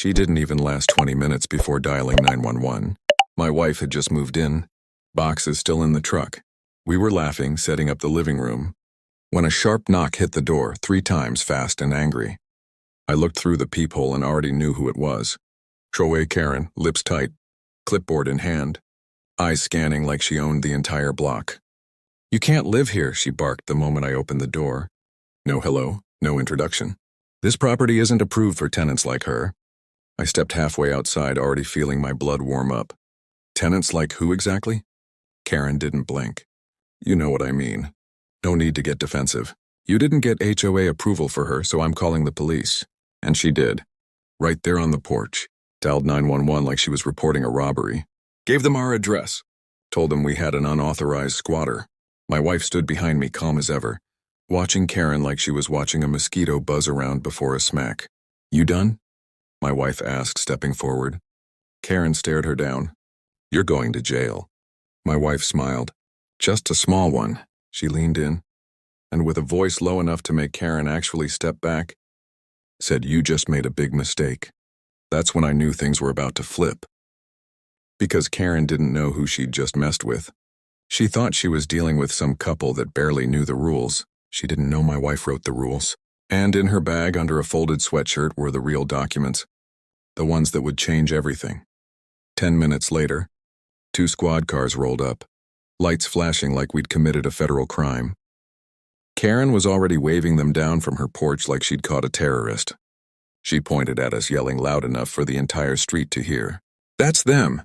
She didn't even last 20 minutes before dialing 911. My wife had just moved in. Boxes still in the truck. We were laughing, setting up the living room, when a sharp knock hit the door 3 times, fast and angry. I looked through the peephole and already knew who it was. HOA Karen, lips tight, clipboard in hand, eyes scanning like she owned the entire block. "You can't live here," she barked the moment I opened the door. No hello, no introduction. "This property isn't approved for tenants like her." I stepped halfway outside, already feeling my blood warm up. Tenants like who exactly? Karen didn't blink. "You know what I mean. No need to get defensive. You didn't get HOA approval for her, so I'm calling the police." And she did. Right there on the porch. Dialed 911 like she was reporting a robbery. Gave them our address. Told them we had an unauthorized squatter. My wife stood behind me, calm as ever, watching Karen like she was watching a mosquito buzz around before a smack. "You done?" my wife asked, stepping forward. Karen stared her down. "You're going to jail." My wife smiled. "Just a small one." She leaned in, and with a voice low enough to make Karen actually step back, said, "You just made a big mistake." That's when I knew things were about to flip. Because Karen didn't know who she'd just messed with. She thought she was dealing with some couple that barely knew the rules. She didn't know my wife wrote the rules. And in her bag under a folded sweatshirt were the real documents. The ones that would change everything. 10 minutes later, 2 squad cars rolled up, lights flashing like we'd committed a federal crime. Karen was already waving them down from her porch like she'd caught a terrorist. She pointed at us, yelling loud enough for the entire street to hear. "That's them!"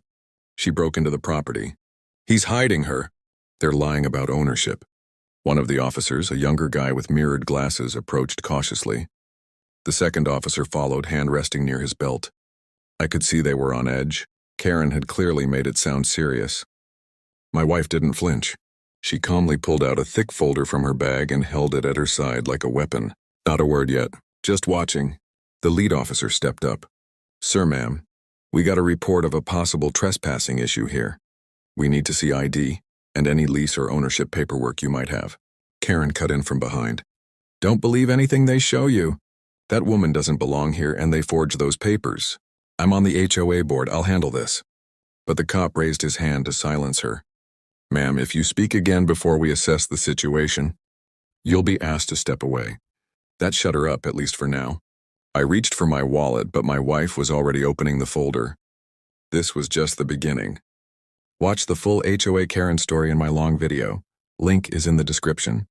She broke into the property. "He's hiding her." They're lying about ownership. One of the officers, a younger guy with mirrored glasses, approached cautiously. The second officer followed, hand resting near his belt. I could see they were on edge. Karen had clearly made it sound serious. My wife didn't flinch. She calmly pulled out a thick folder from her bag and held it at her side like a weapon. "Not a word yet. Just watching." The lead officer stepped up. "Sir, ma'am, we got a report of a possible trespassing issue here. We need to see ID and any lease or ownership paperwork you might have." Karen cut in from behind. "Don't believe anything they show you. That woman doesn't belong here and they forged those papers. I'm on the HOA board, I'll handle this." But the cop raised his hand to silence her. "Ma'am, if you speak again before we assess the situation, you'll be asked to step away." That shut her up, at least for now. I reached for my wallet, but my wife was already opening the folder. This was just the beginning. Watch the full HOA Karen story in my long video. Link is in the description.